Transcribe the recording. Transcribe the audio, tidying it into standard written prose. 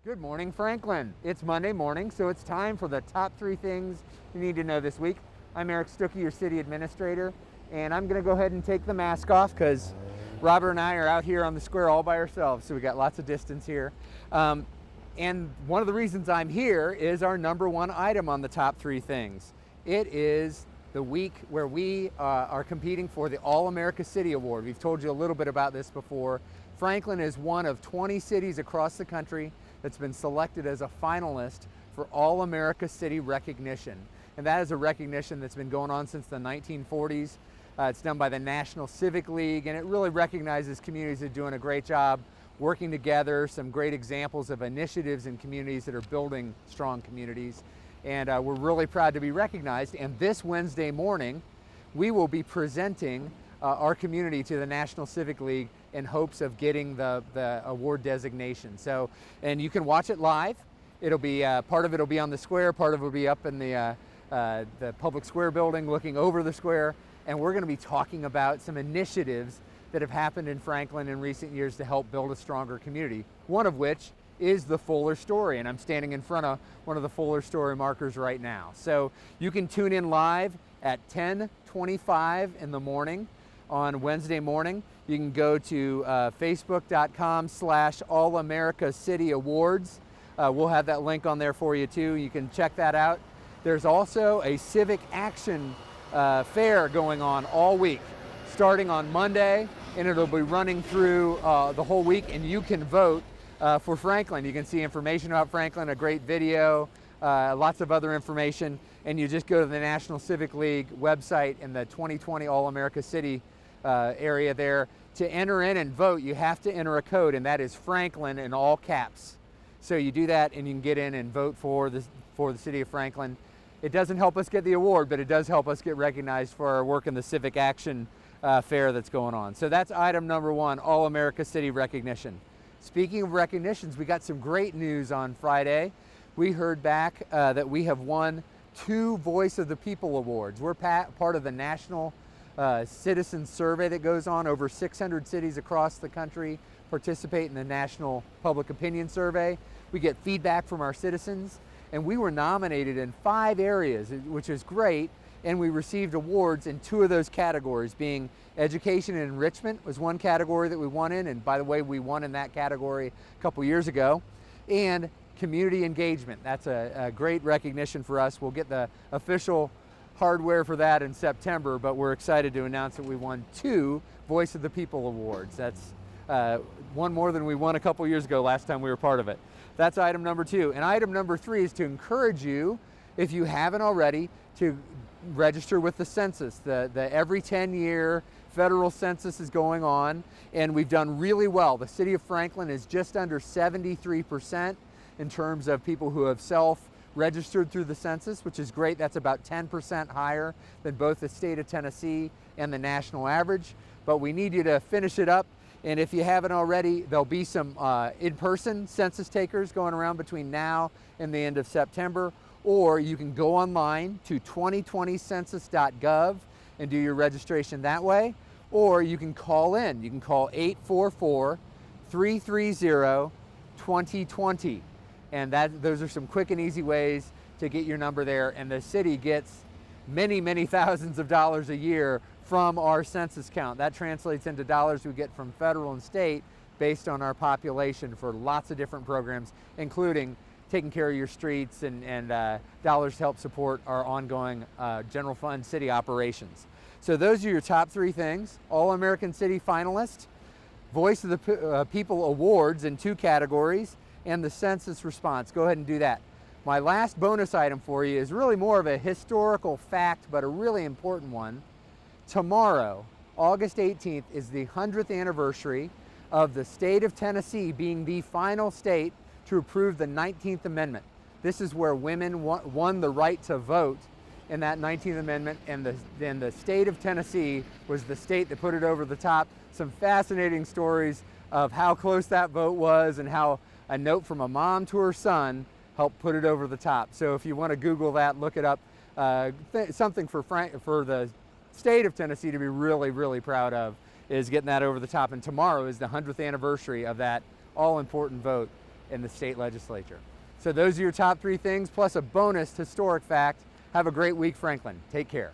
Good morning, Franklin. It's Monday morning, so it's time for the top 3 things you need to know this week. I'm Eric Stuckey, your city administrator, and I'm going to go ahead and take the mask off because Robert and I are out here on the square all by ourselves, so we got lots of distance here. And one of the reasons I'm here is our number one item on the top 3 things. It is the week where we are competing for the All-America City Award. We've told you a little bit about this before. Franklin is one of 20 cities across the country that's been selected as a finalist for All-America City recognition. And that is a recognition that's been going on since the 1940s. It's done by the National Civic League, and it really recognizes communities that are doing a great job working together, some great examples of initiatives in communities that are building strong communities. And we're really proud to be recognized. And this Wednesday morning, we will be presenting our community to the National Civic League in hopes of getting the award designation. So, and you can watch it live. It'll be part of it will be on the square, part of it will be up in the public square building looking over the square. And we're going to be talking about some initiatives that have happened in Franklin in recent years to help build a stronger community. One of which is the Fuller Story, and I'm standing in front of one of the Fuller Story markers right now. So you can tune in live at 10:25 in the morning on Wednesday morning. You can go to facebook.com/All-America-City-Awards. We'll have that link on there for you too. You can check that out. There's also a civic action fair going on all week, starting on Monday, and it'll be running through the whole week, and you can vote for Franklin. You can see information about Franklin, a great video, lots of other information, and you just go to the National Civic League website in the 2020 All-America City area there. To enter in and vote, you have to enter a code, and that is Franklin in all caps. So you do that, and you can get in and vote for the city of Franklin. It doesn't help us get the award, but it does help us get recognized for our work in the civic action fair that's going on. So that's item number one, All-America City recognition. Speaking of recognitions, we got some great news on Friday. We heard back that we have won 2 Voice of the People awards. We're part of the National Citizen Survey that goes on. Over 600 cities across the country participate in the National Public Opinion Survey. We get feedback from our citizens, and we were nominated in 5 areas, which is great, and we received awards in 2 of those categories, being education and enrichment was one category that we won in, and by the way, we won in that category a couple years ago, and community engagement. That's a great recognition for us. We'll get the official hardware for that in September, but we're excited to announce that we won 2 Voice of the People awards. That's one more than we won a couple years ago last time we were part of it. That's item number 2. And item number 3 is to encourage you, if you haven't already, to register with the census. The every 10-year federal census is going on, and we've done really well. The city of Franklin is just under 73% in terms of people who have self-registered through the census, which is great. That's about 10% higher than both the state of Tennessee and the national average. But we need you to finish it up. And if you haven't already, there'll be some in-person census takers going around between now and the end of September. Or you can go online to 2020census.gov and do your registration that way. Or you can call in. You can call 844-330-2020. And those are some quick and easy ways to get your number there. And the city gets many, many thousands of dollars a year from our census count. That translates into dollars we get from federal and state based on our population for lots of different programs, including taking care of your streets and dollars to help support our ongoing general fund city operations. So those are your top 3 things. All-American City finalist, Voice of the People awards in 2 categories, and the census response. Go ahead and do that. My last bonus item for you is really more of a historical fact, but a really important one. Tomorrow, August 18th, is the 100th anniversary of the state of Tennessee being the final state to approve the 19th Amendment. This is where women won the right to vote in that 19th Amendment, and the state of Tennessee was the state that put it over the top. Some fascinating stories of how close that vote was and how a note from a mom to her son helped put it over the top. So if you want to Google that, look it up. Something for the state of Tennessee to be really, really proud of is getting that over the top. And tomorrow is the 100th anniversary of that all-important vote in the state legislature. So those are your top 3 things, plus a bonus historic fact. Have a great week, Franklin. Take care.